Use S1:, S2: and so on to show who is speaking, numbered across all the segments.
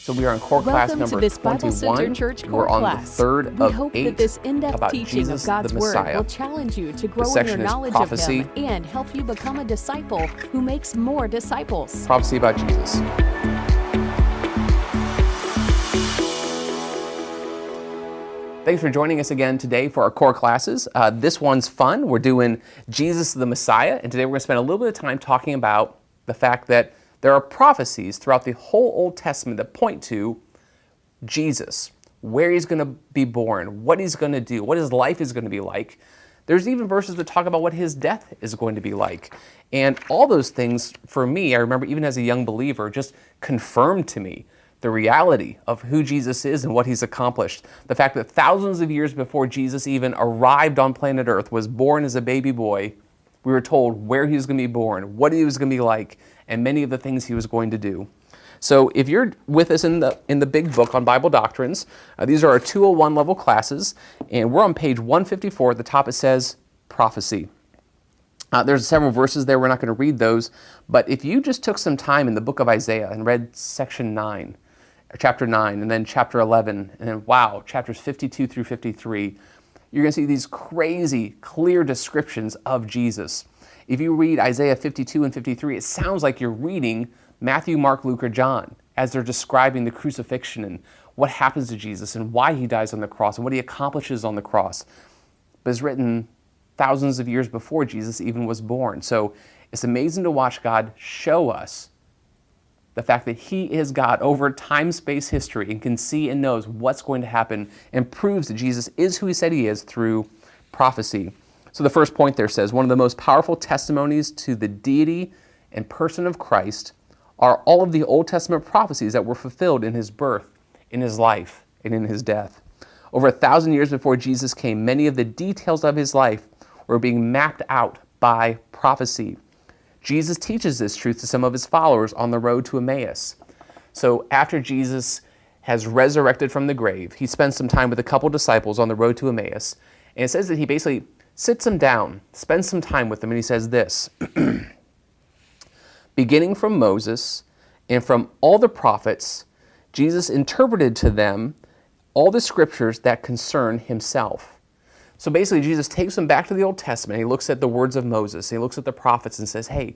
S1: So we are in core class
S2: Welcome
S1: number
S2: to this Bible
S1: 21.
S2: Center Church core
S1: We're on
S2: class.
S1: the third
S2: We
S1: of
S2: hope
S1: 8
S2: that this in-depth
S1: about
S2: teaching
S1: Jesus
S2: of God's
S1: the
S2: Word
S1: Messiah.
S2: will challenge you to grow in your
S1: section is
S2: knowledge
S1: prophecy.
S2: of Him and help you become a disciple who makes more disciples.
S1: Prophecy about Jesus. Thanks for joining us again today for our core classes. This one's fun. We're doing Jesus the Messiah, and today we're going to spend a little bit of time talking about the fact that there are prophecies throughout the whole Old Testament that point to Jesus, where he's going to be born, what he's going to do, what his life is going to be like. There's even verses that talk about what his death is going to be like. And all those things, for me, I remember even as a young believer, just confirmed to me the reality of who Jesus is and what he's accomplished. The fact that thousands of years before Jesus even arrived on planet Earth, was born as a baby boy, we were told where he was going to be born, what he was going to be like, and many of the things he was going to do. So if you're with us in the big book on Bible doctrines, these are our 201 level classes, and we're on page 154. At the top it says prophecy. There's several verses there. We're not going to read those, but if you just took some time in the book of Isaiah and read section 9, or chapter 9, and then chapter 11, and then chapters 52 through 53, you're going to see these crazy, clear descriptions of Jesus. If you read Isaiah 52 and 53, it sounds like you're reading Matthew, Mark, Luke, or John as they're describing the crucifixion and what happens to Jesus and why he dies on the cross and what he accomplishes on the cross. But it's written thousands of years before Jesus even was born. So it's amazing to watch God show us the fact that he is God over time, space, history, and can see and knows what's going to happen and proves that Jesus is who he said he is through prophecy. So the first point there says, one of the most powerful testimonies to the deity and person of Christ are all of the Old Testament prophecies that were fulfilled in his birth, in his life, and in his death. Over 1,000 years before Jesus came, many of the details of his life were being mapped out by prophecy. Jesus teaches this truth to some of his followers on the road to Emmaus. So after Jesus has resurrected from the grave, he spends some time with a couple disciples on the road to Emmaus, and it says that he basically sits them down, spends some time with them, and he says this, beginning from Moses and from all the prophets, Jesus interpreted to them all the scriptures that concern himself. So basically, Jesus takes them back to the Old Testament. He looks at the words of Moses. He looks at the prophets and says, hey,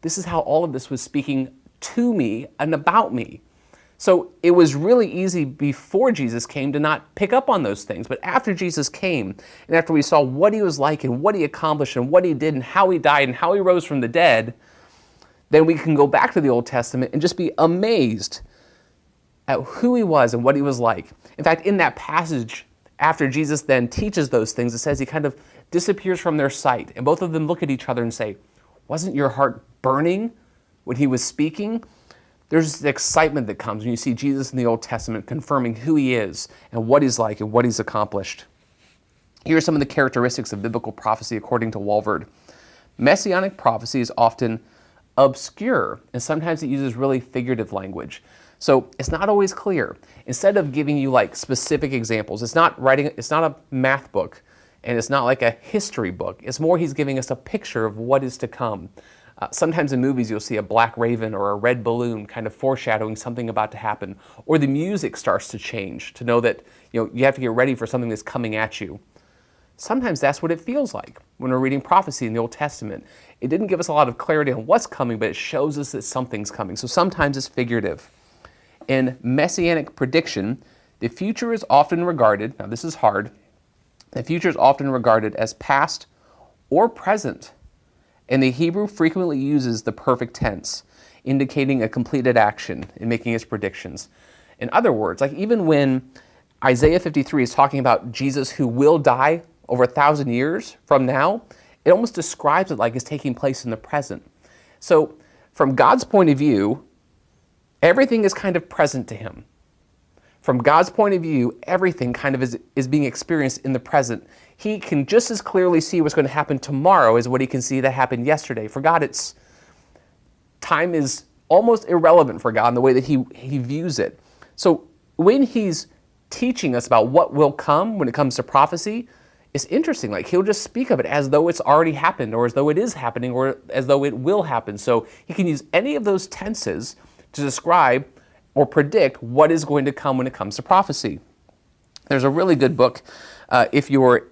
S1: this is how all of this was speaking to me and about me. So it was really easy before Jesus came to not pick up on those things. But after Jesus came, and after we saw what he was like and what he accomplished and what he did and how he died and how he rose from the dead, then we can go back to the Old Testament and just be amazed at who he was and what he was like. In fact, in that passage, after Jesus then teaches those things, it says he kind of disappears from their sight. And both of them look at each other and say, wasn't your heart burning when he was speaking? There's this excitement that comes when you see Jesus in the Old Testament confirming who he is and what he's like and what he's accomplished. Here are some of the characteristics of biblical prophecy according to Walvoord. Messianic prophecy is often obscure, and sometimes it uses really figurative language. So it's not always clear. Instead of giving you like specific examples, it's not a math book, and it's not like a history book. It's more he's giving us a picture of what is to come. Sometimes in movies you'll see a black raven or a red balloon kind of foreshadowing something about to happen, or the music starts to change to know that you have to get ready for something that's coming at you. Sometimes that's what it feels like when we're reading prophecy in the Old Testament. It didn't give us a lot of clarity on what's coming, but it shows us that something's coming. So sometimes it's figurative. In messianic prediction, the future is often regarded, now this is hard, the future is often regarded as past or present, and the Hebrew frequently uses the perfect tense, indicating a completed action in making its predictions. In other words, like even when Isaiah 53 is talking about Jesus who will die over 1,000 years from now, it almost describes it like it's taking place in the present. So from God's point of view, everything is kind of present to him. From God's point of view, everything kind of is being experienced in the present. He can just as clearly see what's going to happen tomorrow as what he can see that happened yesterday. For God, time is almost irrelevant for God in the way that he views it. So when he's teaching us about what will come when it comes to prophecy, it's interesting. Like he'll just speak of it as though it's already happened, or as though it is happening, or as though it will happen. So he can use any of those tenses to describe or predict what is going to come when it comes to prophecy. There's a really good book. If you're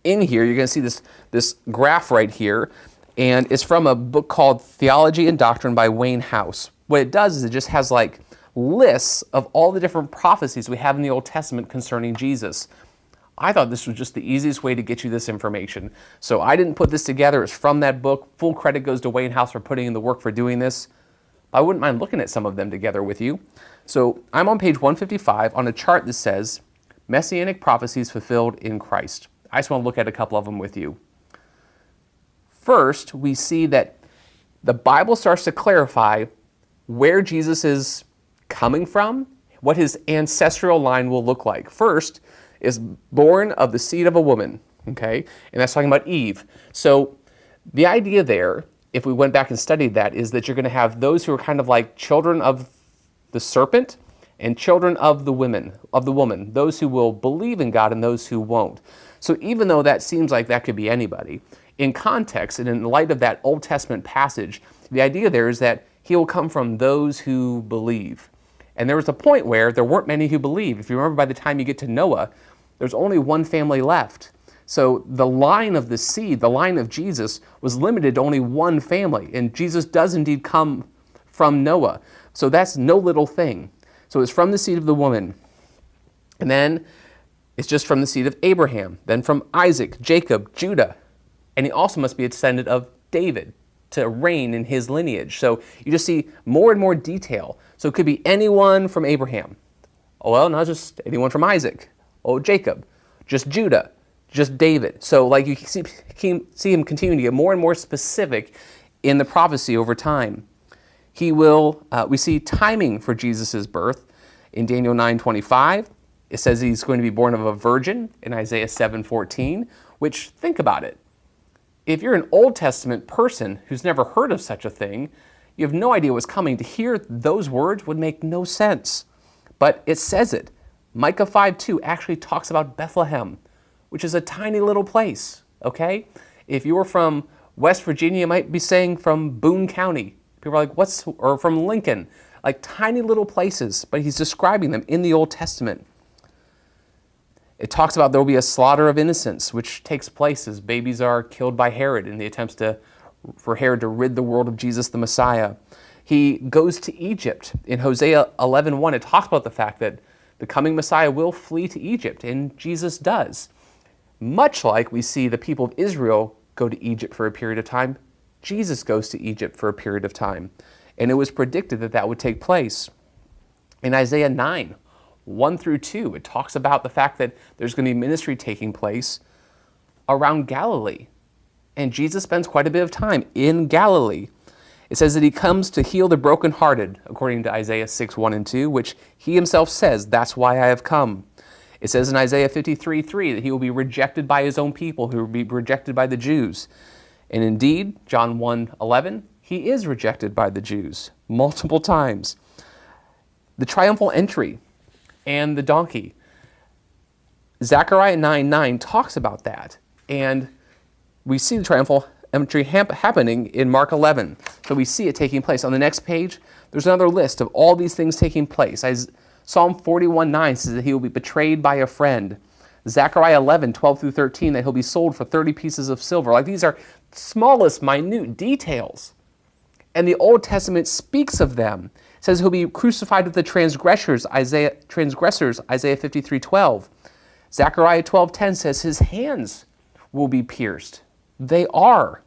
S1: in here, you're going to see this graph right here, and it's from a book called Theology and Doctrine by Wayne House. What it does is it just has like lists of all the different prophecies we have in the Old Testament concerning Jesus. I thought this was just the easiest way to get you this information. So I didn't put this together. It's from that book. Full credit goes to Wayne House for putting in the work for doing this. I wouldn't mind looking at some of them together with you. So I'm on page 155 on a chart that says Messianic prophecies fulfilled in Christ. I just want to look at a couple of them with you. First, we see that the Bible starts to clarify where Jesus is coming from, what his ancestral line will look like. First is born of the seed of a woman, okay? And that's talking about Eve. So the idea there, if we went back and studied that, is that you're going to have those who are kind of like children of the serpent and children of the woman, those who will believe in God and those who won't. So even though that seems like that could be anybody, in context and in light of that Old Testament passage, the idea there is that he will come from those who believe. And there was a point where there weren't many who believed. If you remember, by the time you get to Noah, there's only one family left. So the line of the seed, the line of Jesus, was limited to only one family. And Jesus does indeed come from Noah. So that's no little thing. So it's from the seed of the woman. And then it's just from the seed of Abraham. Then from Isaac, Jacob, Judah. And he also must be a descendant of David to reign in his lineage. So you just see more and more detail. So it could be anyone from Abraham. Oh, well, not just anyone from Isaac. Oh, Jacob. Just Judah. Just David. So like you see him continuing to get more and more specific in the prophecy over time. He will, we see timing for Jesus' birth in Daniel 9:25. It says he's going to be born of a virgin in Isaiah 7:14, which, think about it. If you're an Old Testament person who's never heard of such a thing, you have no idea what's coming. To hear those words would make no sense. But it says it. Micah 5:2 actually talks about Bethlehem, which is a tiny little place, okay? If you were from West Virginia, you might be saying from Boone County. People are like, or from Lincoln, like tiny little places, but he's describing them in the Old Testament. It talks about there will be a slaughter of innocents, which takes place as babies are killed by Herod in the attempts for Herod to rid the world of Jesus the Messiah. He goes to Egypt. In Hosea 11:1, it talks about the fact that the coming Messiah will flee to Egypt, and Jesus does. Much like we see the people of Israel go to Egypt for a period of time, Jesus goes to Egypt for a period of time. And it was predicted that that would take place. In Isaiah 9:1-2, it talks about the fact that there's going to be ministry taking place around Galilee. And Jesus spends quite a bit of time in Galilee. It says that he comes to heal the brokenhearted, according to Isaiah 6:1-2, which he himself says, that's why I have come. It says in Isaiah 53:3 that he will be rejected by his own people, who will be rejected by the Jews. And indeed, John 1:11, he is rejected by the Jews multiple times. The triumphal entry and the donkey. Zechariah 9:9 talks about that. And we see the triumphal entry happening in Mark 11. So we see it taking place. On the next page, there's another list of all these things taking place. Psalm 41:9 says that he will be betrayed by a friend. Zechariah 11:12-13, that he'll be sold for 30 pieces of silver. Like, these are smallest, minute details. And the Old Testament speaks of them. It says he'll be crucified with the transgressors, Isaiah 53:12. Zechariah 12:10 says his hands will be pierced. They are.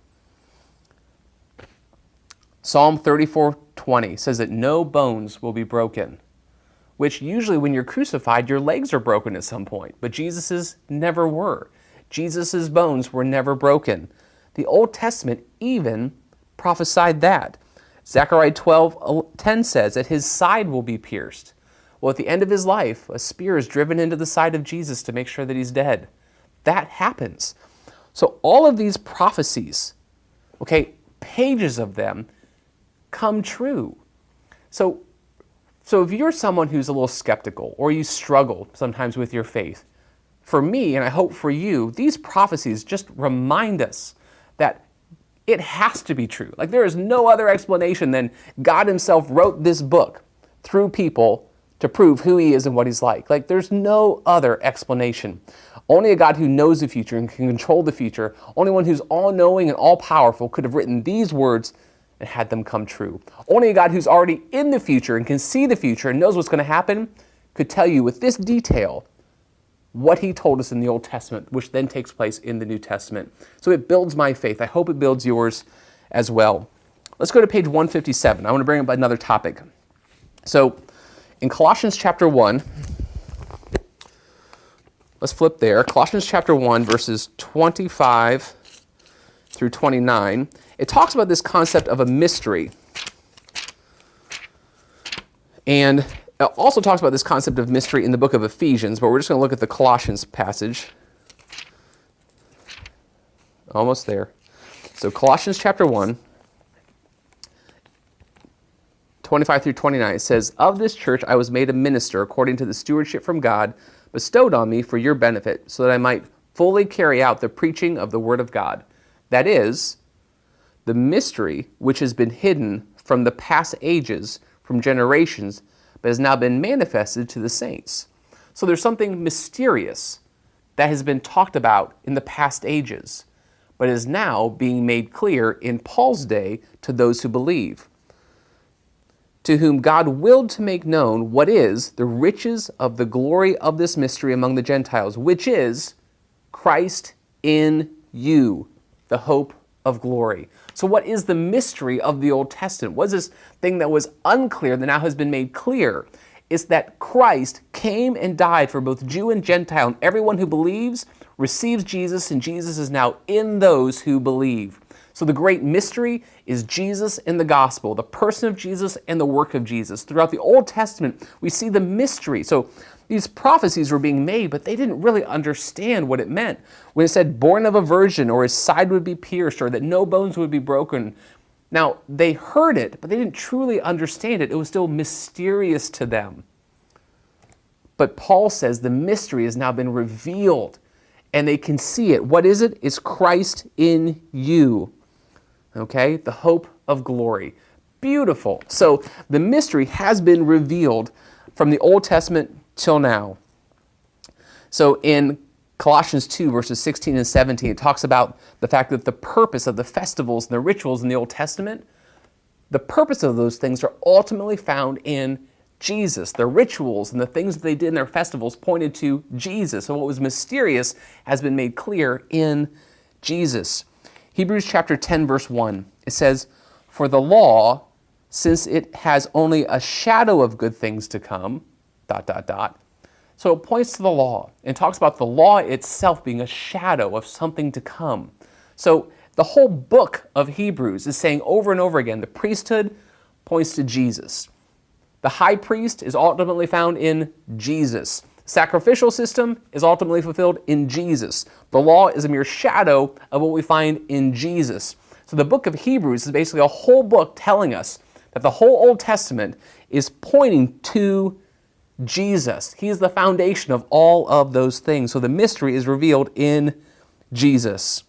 S1: Psalm 34:20 says that no bones will be broken, which usually when you're crucified, your legs are broken at some point, but Jesus's never were. Jesus's bones were never broken. The Old Testament even prophesied that. Zechariah 12:10 says that his side will be pierced. Well, at the end of his life, a spear is driven into the side of Jesus to make sure that he's dead. That happens. So all of these prophecies, okay, pages of them, come true. So if you're someone who's a little skeptical, or you struggle sometimes with your faith, for me, and I hope for you, these prophecies just remind us that it has to be true. Like, there is no other explanation than God himself wrote this book through people to prove who he is and what he's like. Like, there's no other explanation. Only a God who knows the future and can control the future, only one who's all-knowing and all-powerful could have written these words and had them come true. Only a God who's already in the future and can see the future and knows what's going to happen could tell you with this detail what he told us in the Old Testament, which then takes place in the New Testament. So it builds my faith. I hope it builds yours as well. Let's go to page 157. I want to bring up another topic. So in Colossians chapter 1, let's flip there. Colossians chapter 1, verses 25 through 29. It talks about this concept of a mystery. And it also talks about this concept of mystery in the book of Ephesians, but we're just going to look at the Colossians passage. Almost there. So Colossians chapter 1, 25 through 29, it says, "Of this church I was made a minister according to the stewardship from God bestowed on me for your benefit, so that I might fully carry out the preaching of the word of God. That is, the mystery which has been hidden from the past ages, from generations, but has now been manifested to the saints." So there's something mysterious that has been talked about in the past ages, but is now being made clear in Paul's day to those who believe, to whom God willed to make known what is the riches of the glory of this mystery among the Gentiles, which is Christ in you, the hope of glory. So what is the mystery of the Old Testament? What is this thing that was unclear that now has been made clear? It's that Christ came and died for both Jew and Gentile, and everyone who believes receives Jesus, and Jesus is now in those who believe. So the great mystery is Jesus in the gospel, the person of Jesus and the work of Jesus. Throughout the Old Testament, we see the mystery. So these prophecies were being made, but they didn't really understand what it meant. When it said, born of a virgin, or his side would be pierced, or that no bones would be broken. Now, they heard it, but they didn't truly understand it. It was still mysterious to them. But Paul says the mystery has now been revealed, and they can see it. What is it? It's Christ in you. Okay? The hope of glory. Beautiful. So the mystery has been revealed from the Old Testament till now. So in Colossians 2, verses 16 and 17, it talks about the fact that the purpose of the festivals and the rituals in the Old Testament, the purpose of those things are ultimately found in Jesus. The rituals and the things that they did in their festivals pointed to Jesus. So what was mysterious has been made clear in Jesus. Hebrews chapter 10, verse 1, it says, "For the law, since it has only a shadow of good things to come," ... So it points to the law and talks about the law itself being a shadow of something to come. So the whole book of Hebrews is saying over and over again, the priesthood points to Jesus. The high priest is ultimately found in Jesus. Sacrificial system is ultimately fulfilled in Jesus. The law is a mere shadow of what we find in Jesus. So the book of Hebrews is basically a whole book telling us that the whole Old Testament is pointing to Jesus. He is the foundation of all of those things. So the mystery is revealed in Jesus.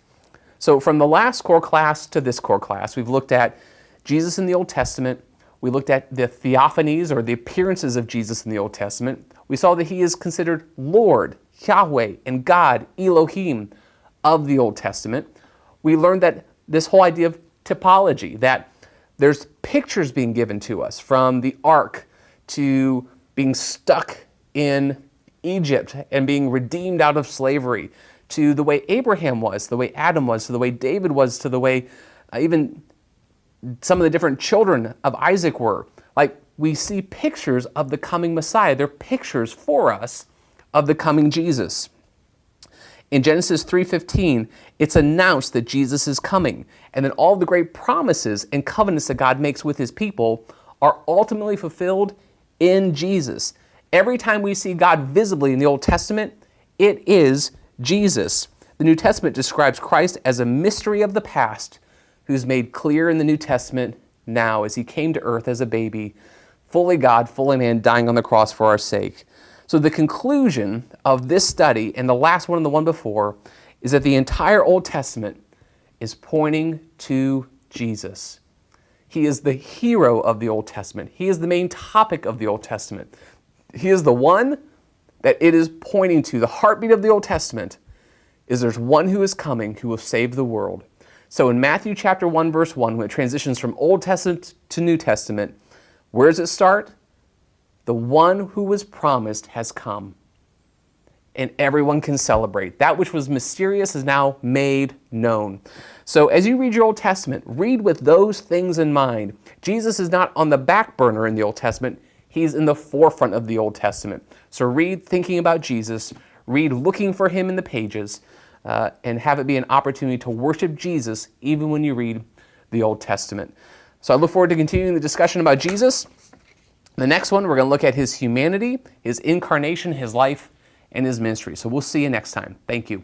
S1: So from the last core class to this core class, we've looked at Jesus in the Old Testament. We looked at the theophanies, or the appearances of Jesus in the Old Testament. We saw that he is considered Lord, Yahweh, and God, Elohim, of the Old Testament. We learned that this whole idea of typology, that there's pictures being given to us, from the ark to being stuck in Egypt and being redeemed out of slavery, to the way Abraham was, to the way Adam was, to the way David was, to the way even some of the different children of Isaac were. Like, we see pictures of the coming Messiah. They're pictures for us of the coming Jesus. In Genesis 3:15, it's announced that Jesus is coming, and then all the great promises and covenants that God makes with his people are ultimately fulfilled in Jesus. Every time we see God visibly in the Old Testament, it is Jesus. The New Testament describes Christ as a mystery of the past, who's made clear in the New Testament now as he came to earth as a baby, fully God, fully man, dying on the cross for our sake. So the conclusion of this study, and the last one and the one before, is that the entire Old Testament is pointing to Jesus. He is the hero of the Old Testament. He is the main topic of the Old Testament. He is the one that it is pointing to. The heartbeat of the Old Testament is there's one who is coming who will save the world. So in Matthew chapter 1, verse 1, when it transitions from Old Testament to New Testament, where does it start? The one who was promised has come. And everyone can celebrate. That which was mysterious is now made known. So as you read your Old Testament, read with those things in mind. Jesus is not on the back burner in the Old Testament. He's in the forefront of the Old Testament. So read thinking about Jesus, read looking for him in the pages, and have it be an opportunity to worship Jesus even when you read the Old Testament. So I look forward to continuing the discussion about Jesus. The next one, we're going to look at his humanity, his incarnation, his life, and his ministry. So we'll see you next time. Thank you.